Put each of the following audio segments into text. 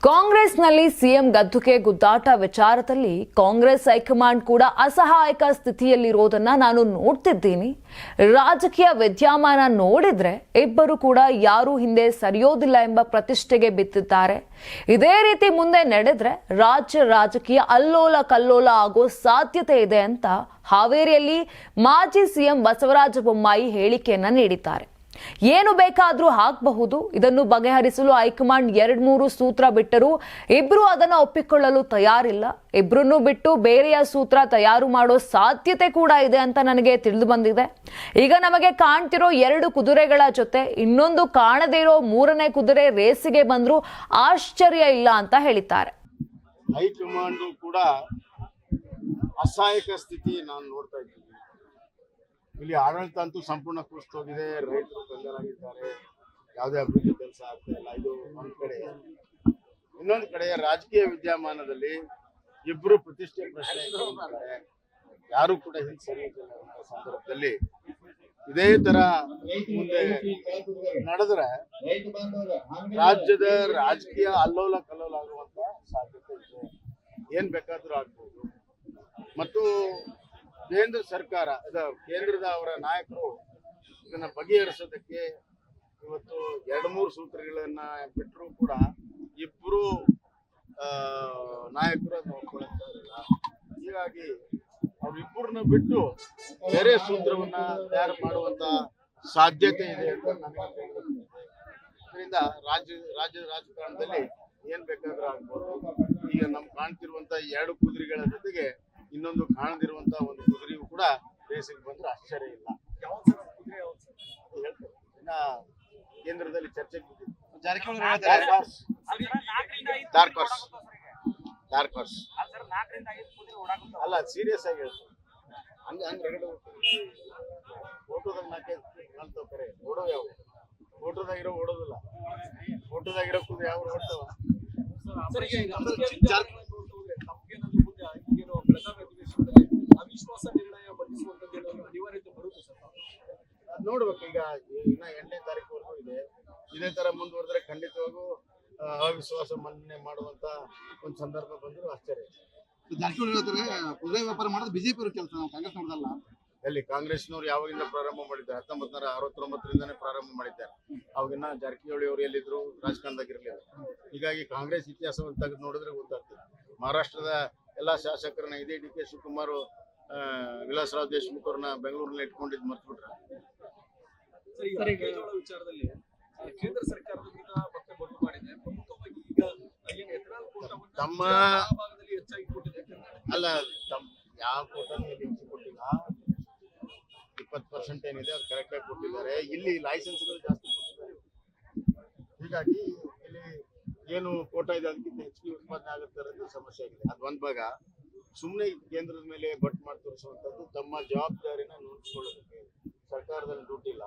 ಕಾಂಗ್ರೆಸ್ನಲ್ಲಿ ಸಿಎಂ ಗದ್ದುಗೆ ಗುದ್ದಾಟ ವಿಚಾರದಲ್ಲಿ ಕಾಂಗ್ರೆಸ್ ಹೈಕಮಾಂಡ್ ಕೂಡ ಅಸಹಾಯಕ ಸ್ಥಿತಿಯಲ್ಲಿರೋದನ್ನ ನಾನು ನೋಡ್ತಿದ್ದೀನಿ. ರಾಜಕೀಯ ವಿದ್ಯಮಾನ ನೋಡಿದ್ರೆ ಇಬ್ಬರು ಕೂಡ ಯಾರೂ ಹಿಂದೆ ಸರಿಯೋದಿಲ್ಲ ಎಂಬ ಪ್ರತಿಷ್ಠೆಗೆ ಬಿದ್ದಿದ್ದಾರೆ. ಇದೇ ರೀತಿ ಮುಂದೆ ನಡೆದ್ರೆ ರಾಜ್ಯ ರಾಜಕೀಯ ಅಲ್ಲೋಲ ಕಲ್ಲೋಲ ಆಗೋ ಸಾಧ್ಯತೆ ಇದೆ ಅಂತ ಹಾವೇರಿಯಲ್ಲಿ ಮಾಜಿ ಸಿಎಂ ಬಸವರಾಜ ಬೊಮ್ಮಾಯಿ ಹೇಳಿಕೆಯನ್ನ ನೀಡಿದ್ದಾರೆ. ಏನು ಬೇಕಾದ್ರೂ ಹಾಕಬಹುದು, ಇದನ್ನು ಬಗೆಹರಿಸಲು ಹೈಕಮಾಂಡ್ 2-3 ಸೂತ್ರ ಬಿಟ್ಟರು ಇಬ್ರು ಅದನ್ನ ಒಪ್ಪಿಕೊಳ್ಳಲು ತಯಾರಿಲ್ಲ. ಇಬ್ರನ್ನು ಬಿಟ್ಟು ಬೇರೆಯ ಸೂತ್ರ ತಯಾರು ಮಾಡೋ ಸಾಧ್ಯತೆ ಕೂಡ ಇದೆ ಅಂತ ನನಗೆ ತಿಳಿದು ಬಂದಿದೆ. ಈಗ ನಮಗೆ ಕಾಣ್ತಿರೋ 2 ಕುದುರೆಗಳ ಜೊತೆ ಇನ್ನೊಂದು ಕಾಣದೇ ಇರೋ 3ನೇ ಕುದುರೆ ರೇಸಿಗೆ ಬಂದ್ರೂ ಆಶ್ಚರ್ಯ ಇಲ್ಲ ಅಂತ ಹೇಳಿದ್ದಾರೆ. ಹೈಕಮಾಂಡ್ ಕೂಡ ಅಸಹಾಯಕ ಸ್ಥಿತಿ ನಾನು ನೋಡ್ತಾ ಇದ್ದೀನಿ. ಇಲ್ಲಿ ಆಡಳಿತ ಅಂತೂ ಸಂಪೂರ್ಣ ಕುಸಿತೋಗಿದೆ. ರೈತರು ತೊಂದರೆಯಾಗಿದ್ದಾರೆ, ಯಾವುದೇ ಅಭಿವೃದ್ಧಿ ಕೆಲಸ ಆಗ್ತಾ ಇಲ್ಲ. ಇದು ಒಂದ್ ಕಡೆ. ಇನ್ನೊಂದು ಕಡೆ ರಾಜಕೀಯ ವಿದ್ಯಮಾನದಲ್ಲಿ ಇಬ್ರು ಪ್ರತಿಷ್ಠೆ ಪ್ರಶ್ನೆ ಇದ್ದಾರೆ. ಯಾರು ಕೂಡ ಹಿಂದೆ ಸರಿಯಿಲ್ಲ ಅಂತ ಸಂದರ್ಭದಲ್ಲಿ ಇದೇ ತರ ಮುಂದೆ ನಡೆದ್ರೆ ರಾಜ್ಯದ ರಾಜಕೀಯ ಅಲ್ಲೋಲ ಕಲ್ಲೋಲ ಆಗುವಂತ ಸಾಧ್ಯತೆ ಇದೆ. ಏನ್ ಬೇಕಾದ್ರೂ ಆಗ್ಬೋದು. ಮತ್ತು ಕೇಂದ್ರ ಸರ್ಕಾರ ಕೇಂದ್ರದ ಅವರ ನಾಯಕರು ಇದನ್ನ ಬಗೆಹರಿಸೋದಕ್ಕೆ ಇವತ್ತು 2-3 ಸೂತ್ರಗಳನ್ನ ಬಿಟ್ಟರು ಕೂಡ ಇಬ್ಬರು ನಾಯಕರು ಅದನ್ನ ಒಪ್ಕೊಳ್ತಾ ಇಲ್ಲ. ಹೀಗಾಗಿ ಅವ್ರಿಬ್ಬರನ್ನ ಬಿಟ್ಟು ಬೇರೆ ಸೂತ್ರವನ್ನ ತಯಾರು ಮಾಡುವಂತ ಸಾಧ್ಯತೆ ಇದೆ ಅಂತ ನನಗೆ ಇದರಿಂದ ರಾಜ್ಯದ ರಾಜಕಾರಣದಲ್ಲಿ ಏನ್ ಬೇಕಾದ್ರೂ ಆಗ್ಬೋದು. ಈಗ ನಮ್ಗೆ ಕಾಣ್ತಿರುವಂತ 2 ಕುದುರೆಗಳ ಜೊತೆಗೆ ಇನ್ನೊಂದು ಕಾಣದಿರುವಂತ ಒಂದು ಕುದುರೆಯೂ ಕೂಡ ರೇಸಿಗೆ ಬಂದ್ರೆ ಆಶ್ಚರ್ಯ ಇಲ್ಲ. ಹೇಳ್ತಾರೆ ಇನ್ನ ಕೇಂದ್ರದಲ್ಲಿ ಚರ್ಚೆಗೆ ಡಾರ್ಕ್ ಹಾರ್ಸ್ ಅಲ್ಲ, ಸೀರಿಯಸ್ ಆಗಿ ಹೇಳ್ತಾರೆ. ಹಂಗ ರಗಡೆ ಫೋಟೋದಾಗ 4-5 ಕಾಣ್ತಾವ, ಕರೆ ಓಡೋ ಯಾವ ಫೋಟೋದಾಗಿರೋ ಓಡೋದಿಲ್ಲ. ಫೋಟೋದಾಗಿರೋ ಕುದುರೆ ಯಾವ ಓಡ್ತಾವ. ನೋಡ್ಬೇಕು. ಈಗ ಇನ್ನ 8ನೇ ತಾರೀಕುವರೆಗೂ ಇದೆ. ಇದೇ ತರ ಮುಂದುವರೆದ್ರೆ ಖಂಡಿತವಾಗೂ ಅವಿಶ್ವಾಸ ಮನ್ನಣೆ ಮಾಡುವಂತ ಒಂದು ಸಂದರ್ಭ ಬಂದ್ರು ಆಶ್ಚರ್ಯ. ಜಾರಕಿಹೊಳಿ ಹೇಳ್ತಾರೆ ಕುದುರೆ ವ್ಯಾಪಾರ ಮಾಡೋದು ಬಿಜೆಪಿ ಕೆಲಸ, ನಾವು ಕಾಂಗ್ರೆಸ್ ನೋಡಲ್ಲ. ಎಲ್ಲಿ ಕಾಂಗ್ರೆಸ್ನವ್ರು ಯಾವಾಗಿಂದ ಪ್ರಾರಂಭ ಮಾಡಿದ್ದಾರೆ? 1969ರಿಂದನೇ ಪ್ರಾರಂಭ ಮಾಡಿದ್ದಾರೆ. ಅವಾಗಿನ್ನ ಜಾರಕಿಹೊಳಿ ಅವರು ಎಲ್ಲಿದ್ರು ರಾಜಕಾರಣದಾಗಿರ್ಲಿಲ್ಲ. ಹೀಗಾಗಿ ಕಾಂಗ್ರೆಸ್ ಇತಿಹಾಸವನ್ನು ತೆಗೆದು ನೋಡಿದ್ರೆ ಗೊತ್ತಾಗ್ತದೆ. ಮಹಾರಾಷ್ಟ್ರದ ಎಲ್ಲಾ ಶಾಸಕರನ್ನ ಇದೇ ಡಿ ಕೆ ಶಿವಕುಮಾರ್, ವಿಲಾಸರಾವ್ ದೇಶಮುಖ್ ಅವ್ರನ್ನ ಬೆಂಗಳೂರಿನಲ್ಲಿ ಇಟ್ಕೊಂಡಿದ್ದು ಮರ್ತ್ಬಿಟ್ರೆ. ವಿಚಾರದಲ್ಲಿ ಕೇಂದ್ರ ಸರ್ಕಾರದ ವಿರುದ್ಧ ಮತ್ತೆ ಬೊಟ್ಟು ಮಾಡಿದೆ. ಪ್ರಮುಖವಾಗಿ ಈಗ ತಮ್ಮ ಹೆಚ್ಚಾಗಿ ಕೊಟ್ಟಿದೆ. ಅಲ್ಲ, ಯಾವ ಕೋಟನ್ನು ಹೆಚ್ಚು ಕೊಟ್ಟಿಲ್ಲ. 20% ಏನಿದೆ ಅದು ಕರೆಕ್ಟ್ ಆಗಿ ಕೊಟ್ಟಿದ್ದಾರೆ. ಇಲ್ಲಿ ಲೈಸೆನ್ಸ್ಗಳು ಜಾಸ್ತಿ ಕೊಟ್ಟಿದ್ದಾರೆ. ಹೀಗಾಗಿ ಇಲ್ಲಿ ಏನು ಕೋಟ ಇದೆ ಅದಕ್ಕಿಂತ ಹೆಚ್ಚಿಗೆ ಉತ್ಪಾದನೆ ಆಗುತ್ತೆ ಅನ್ನೋದು ಸಮಸ್ಯೆ ಆಗಿದೆ. ಅದು ಒಂದ್ ಭಾಗ. ಸುಮ್ಮನೆ ಕೇಂದ್ರದ ಮೇಲೆ ಬಟ್ ಮಾಡಿ ತೋರಿಸುವಂಥದ್ದು ತಮ್ಮ ಜವಾಬ್ದಾರಿನ ನೋಡ್ಕೊಳ್ಳೋದಕ್ಕೆ ಸರ್ಕಾರದಲ್ಲಿ ದುಡ್ಡಿಲ್ಲ.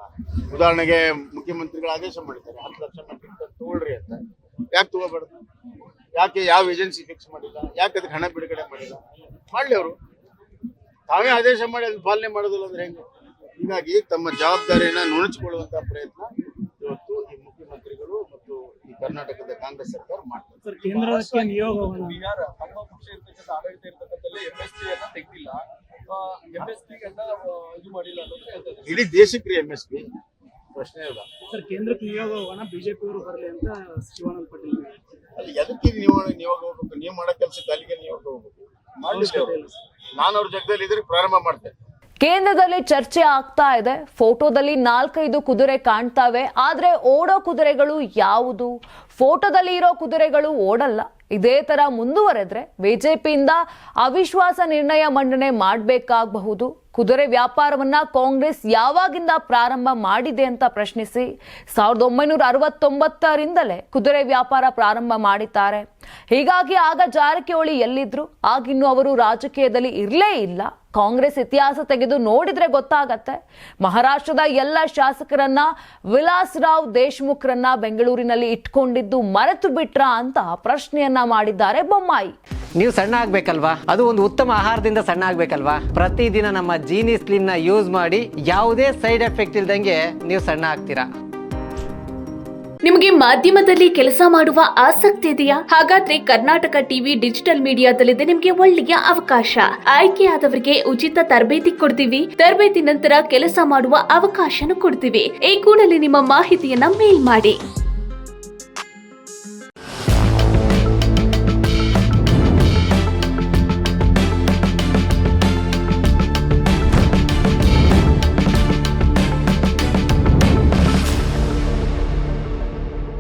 ಉದಾಹರಣೆಗೆ ಮುಖ್ಯಮಂತ್ರಿಗಳು ಆದೇಶ ಮಾಡಿದ್ದಾರೆ 10 ಲಕ್ಷ ಮೆಟ್ರಿಕ್ ಟನ್ ತಗೊಳ್ರಿ ಅಂತ. ಯಾಕೆ ತಗೋಬಾರ್ದು? ಯಾಕೆ ಯಾವ ಏಜೆನ್ಸಿ ಫಿಕ್ಸ್ ಮಾಡಿಲ್ಲ? ಯಾಕೆ ಅದಕ್ಕೆ ಹಣ ಬಿಡುಗಡೆ ಮಾಡಿಲ್ಲ? ಮಾಡ್ಲಿ ಅವರು. ತಾವೇ ಆದೇಶ ಮಾಡಿ ಅದನ್ನ ಪಾಲನೆ ಮಾಡೋದಿಲ್ಲ ಅಂದ್ರೆ ಹೆಂಗೆ? ಹೀಗಾಗಿ ತಮ್ಮ ಜವಾಬ್ದಾರಿಯನ್ನ ನುಣುಚಿಕೊಳ್ಳುವಂತ ಪ್ರಯತ್ನ ಇವತ್ತು ಈ ಮುಖ್ಯಮಂತ್ರಿಗಳು ಮತ್ತು ಈ ಕರ್ನಾಟಕದ ಕಾಂಗ್ರೆಸ್ ಸರ್ಕಾರ ಮಾಡ್ತಾರೆ. ಕೇಂದ್ರಕ್ಕೆ ನಿಯೋಗವನ್ನು ಬಿಹಾರ ನಮ್ಮ ಪಕ್ಷ ಇರ್ತಕ್ಕಂಥ ಆಡಳಿತ ಇರ್ತಕ್ಕಂಥಲ್ಲಿ MSP ಅನ್ನ ತೆಗ್ದಿಲ್ಲ, MSP ಅನ್ನ ಇದು ಮಾಡಿಲ್ಲ ಅನ್ನೋದು ಇಡೀ ದೇಶಕ್ಕೆ MSP ಪ್ರಶ್ನೆ ಇಲ್ಲ. ಸರ್, ಕೇಂದ್ರಕ್ಕೆ ನಿಯೋಗವನ್ನ ಬಿಜೆಪಿ ಅವರು ಬರಲಿ ಅಂತ ಶಿವಾನಂದ ಪಾಟೀಲ್. ಅಲ್ಲಿ ಎದಕ್ಕೆ ನಿಯೋಗ ಹೋಗ್ಬೇಕು? ನೀವು ಮಾಡೋ ಕೆಲಸಕ್ಕೆ ಅಲ್ಲಿಗೆ ನಿಯೋಗ ಹೋಗ್ಬೇಕು. ಮಾಡ್ಲಿಕ್ಕೆ ನಾನು ಅವ್ರ ಜಾಗದಲ್ಲಿ ಇದ್ರೆ ಪ್ರಾರಂಭ ಮಾಡ್ತೇನೆ. ಕೇಂದ್ರದಲ್ಲಿ ಚರ್ಚೆ ಆಗ್ತಾ ಇದೆ. ಫೋಟೋದಲ್ಲಿ 4-5 ಕುದುರೆ ಕಾಣ್ತಾವೆ, ಆದ್ರೆ ಓಡೋ ಕುದುರೆಗಳು ಯಾವುದು? ಫೋಟೋದಲ್ಲಿ ಇರೋ ಕುದುರೆಗಳು ಓಡಲ್ಲ. ಇದೇ ತರ ಮುಂದುವರೆದ್ರೆ ಬಿಜೆಪಿಯಿಂದ ಅವಿಶ್ವಾಸ ನಿರ್ಣಯ ಮಂಡನೆ ಮಾಡಬೇಕಾಗಬಹುದು. ಕುದುರೆ ವ್ಯಾಪಾರವನ್ನ ಕಾಂಗ್ರೆಸ್ ಯಾವಾಗಿಂದ ಪ್ರಾರಂಭ ಮಾಡಿದೆ ಅಂತ ಪ್ರಶ್ನಿಸಿ 1969ರಿಂದಲೇ ಕುದುರೆ ವ್ಯಾಪಾರ ಪ್ರಾರಂಭ ಮಾಡಿದ್ದಾರೆ. ಹೀಗಾಗಿ ಆಗ ಜಾರಕಿಹೊಳಿ ಎಲ್ಲಿದ್ರು? ಆಗಿನ್ನು ಅವರು ರಾಜಕೀಯದಲ್ಲಿ ಇರಲೇ ಇಲ್ಲ. ಕಾಂಗ್ರೆಸ್ ಇತಿಹಾಸ ತೆಗೆದು ನೋಡಿದ್ರೆ ಗೊತ್ತಾಗತ್ತೆ. ಮಹಾರಾಷ್ಟ್ರದ ಎಲ್ಲ ಶಾಸಕರನ್ನ, ವಿಲಾಸರಾವ್ ದೇಶಮುಖ್ರನ್ನ ಬೆಂಗಳೂರಿನಲ್ಲಿ ಇಟ್ಕೊಂಡಿದ್ದು ಮರೆತು ಬಿಟ್ರಾ ಅಂತ ಪ್ರಶ್ನೆಯನ್ನ ಮಾಡಿದ್ದಾರೆ ಬೊಮ್ಮಾಯಿ. ನೀವು ಸಣ್ಣ ಆಗ್ಬೇಕಲ್ವಾ? ಅದು ಒಂದು ಉತ್ತಮ ಆಹಾರದಿಂದ ಸಣ್ಣ ಆಗ್ಬೇಕಲ್ವಾ? ಪ್ರತಿದಿನ ನಮ್ಮ ಜೀನಿ ಸ್ಲಿಮ್ ನ ಯೂಸ್ ಮಾಡಿ ಯಾವುದೇ ಸೈಡ್ ಎಫೆಕ್ಟ್ ಇಲ್ದಂಗೆ ನೀವು ಸಣ್ಣ ಆಗ್ತೀರಾ. ನಿಮಗೆ ಮಾಧ್ಯಮದಲ್ಲಿ ಕೆಲಸ ಮಾಡುವ ಆಸಕ್ತಿ ಇದೆಯಾ? ಹಾಗಾದ್ರೆ ಕರ್ನಾಟಕ ಟಿವಿ ಡಿಜಿಟಲ್ ಮೀಡಿಯಾದಲ್ಲಿದೆ ನಿಮಗೆ ಒಳ್ಳೆಯ ಅವಕಾಶ. ಆಯ್ಕೆಯಾದವರಿಗೆ ಉಚಿತ ತರಬೇತಿ ಕೊಡ್ತೀವಿ. ತರಬೇತಿ ನಂತರ ಕೆಲಸ ಮಾಡುವ ಅವಕಾಶನೂ ಕೊಡ್ತೀವಿ. ಈ ಕೂಡಲೇ ನಿಮ್ಮ ಮಾಹಿತಿಯನ್ನ ಮೇಲ್ ಮಾಡಿ.